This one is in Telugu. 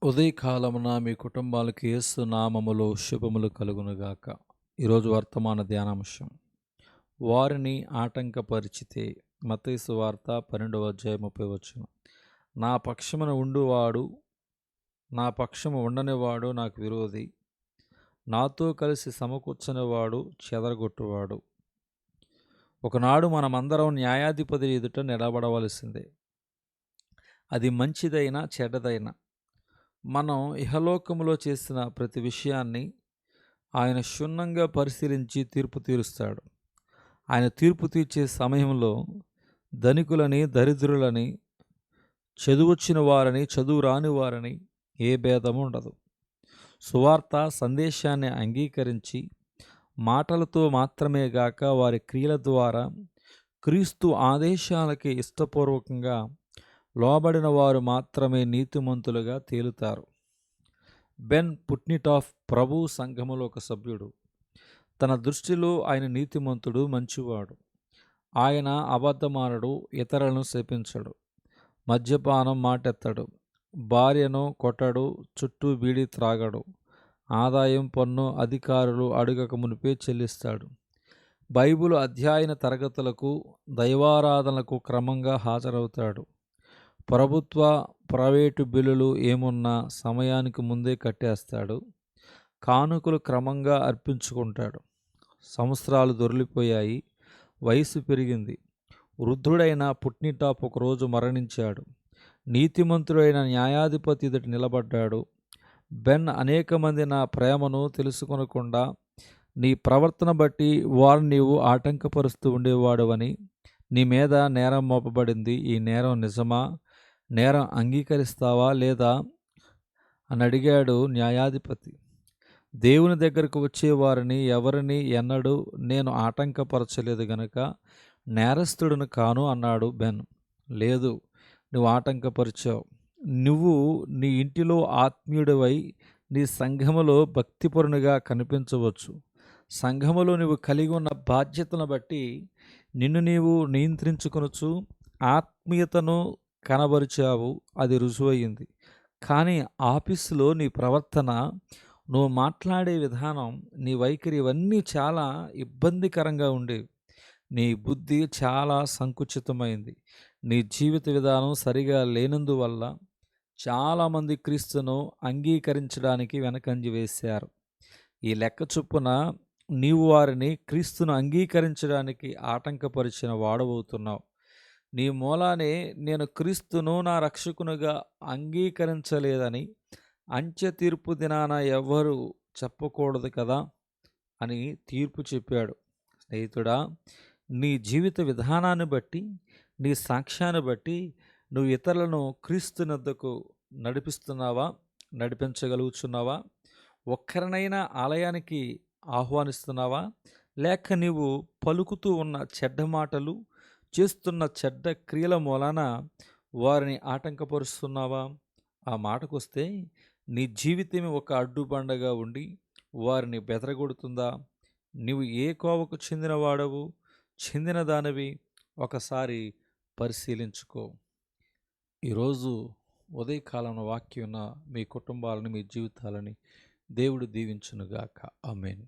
ఉదయకాలమున మీ కుటుంబాలకు యేసు నామములో శుభములు కలుగునుగాక. ఈరోజు వర్తమాన ధ్యానాంశం, వారిని ఆటంకపరిచితే. మత్తయి సువార్త 12:30. నా పక్షమున ఉండువాడు, నా పక్షము ఉండనివాడు నాకు విరోధి, నాతో కలిసి సమకూర్చనివాడు చెదరగొట్టువాడు. ఒకనాడు మనమందరం న్యాయాధిపతి ఎదుట నిలబడవలసిందే. అది మంచిదైనా చెడ్డదైనా. మనం ఇహలోకములో చేసిన ప్రతి విషయాన్ని ఆయన క్షుణ్ణంగా పరిశీలించి తీర్పు తీరుస్తాడు. ఆయన తీర్పు తీర్చే సమయంలో ధనికులని, దరిద్రులని, చదువొచ్చిన వారని, చదువు రాని వారని ఏ భేదము ఉండదు. సువార్త సందేశాన్ని అంగీకరించి మాటలతో మాత్రమే గాక వారి క్రియల ద్వారా క్రీస్తు ఆదేశాలకి ఇష్టపూర్వకంగా లోబడిన వారు మాత్రమే నీతిమంతులుగా తేలుతారు. బెన్ పుట్నిటాఫ్ ప్రభు సంఘములో ఒక సభ్యుడు. తన దృష్టిలో ఆయన నీతిమంతుడు, మంచివాడు. ఆయన అబద్ధమానడు, ఇతరులను శపించడు, మద్యపానం మాటెత్తడు, భార్యను కొట్టడు, చుట్టూ బీడి త్రాగడు, ఆదాయం పన్ను అధికారులు అడుగక మునిపే చెల్లిస్తాడు. బైబిలు అధ్యయన తరగతులకు, దైవారాధనలకు క్రమంగా హాజరవుతాడు. ప్రభుత్వ, ప్రైవేటు బిల్లులు ఏమున్నా సమయానికి ముందే కట్టేస్తాడు. కానుకలు క్రమంగా అర్పించుకుంటాడు. సంవత్సరాలు దొర్లిపోయాయి, వయసు పెరిగింది. వృద్ధుడైన పుట్నిటాప్ ఒకరోజు మరణించాడు. నీతిమంతుడైన న్యాయాధిపతి ఎదుట నిలబడ్డాడు. బెన్, అనేక మంది నా ప్రేమను తెలుసుకొనకుండా నీ ప్రవర్తన బట్టి వారిని నీవు ఆటంకపరుస్తూ ఉండేవాడవని నీ మీద నేరం మోపబడింది. ఈ నేరం నిజమా? నేరం అంగీకరిస్తావా లేదా అని అడిగాడు న్యాయాధిపతి. దేవుని దగ్గరకు వచ్చేవారిని ఎవరిని ఎన్నడూ నేను ఆటంకపరచలేదు గనుక నేరస్తుడును కాను అన్నాడు బెన్. లేదు, నువ్వు ఆటంకపరిచావు. నువ్వు నీ ఇంటిలో ఆత్మీయుడివై నీ సంఘములో భక్తిపరునిగా కనిపించవచ్చు. సంఘములో నువ్వు కలిగి ఉన్న బాధ్యతను బట్టి నిన్ను నీవు నియంత్రించుకొనొచ్చు, ఆత్మీయతను కనబరిచావు, అది రుజువయ్యింది. కానీ ఆఫీసులో నీ ప్రవర్తన, నువ్వు మాట్లాడే విధానం, నీ వైఖరి, ఇవన్నీ చాలా ఇబ్బందికరంగా ఉండేవి. నీ బుద్ధి చాలా సంకుచితమైంది. నీ జీవిత విధానం సరిగా లేనందువల్ల చాలామంది క్రీస్తును అంగీకరించడానికి వెనకంజి వేశారు. ఈ లెక్క చొప్పున నీవు వారిని క్రీస్తును అంగీకరించడానికి ఆటంకపరిచిన వాడవవుతున్నావు. నీ మూలానే నేను క్రీస్తును నా రక్షకునిగా అంగీకరించలేదని అంత్య తీర్పు దినాన ఎవ్వరూ చెప్పకూడదు కదా అని తీర్పు చెప్పాడు. స్నేహితుడా, నీ జీవిత విధానాన్ని బట్టి, నీ సాక్ష్యాన్ని బట్టి నువ్వు ఇతరులను క్రీస్తునొద్దకు నడిపిస్తున్నావా, నడిపించగలుగుతున్నావా? ఒక్కరినైనా ఆలయానికి ఆహ్వానిస్తున్నావా? లేక నీవు పలుకుతూ ఉన్న చెడ్డ మాటలు, చేస్తున్న చెడ్డ క్రియల మూలాన వారిని ఆటంకపరుస్తున్నావా? ఆ మాటకొస్తే నీ జీవితమే ఒక అడ్డుబండగా ఉండి వారిని బెదరగొడుతుందా? నీవు ఏ కోవకు చెందినవాడవు, చెందిన దానివి? ఒకసారి పరిశీలించుకో. ఈరోజు ఉదయకాలంలో వాక్యం మీ కుటుంబాలని, మీ జీవితాలని దేవుడు దీవించునుగాక. ఆమేన్.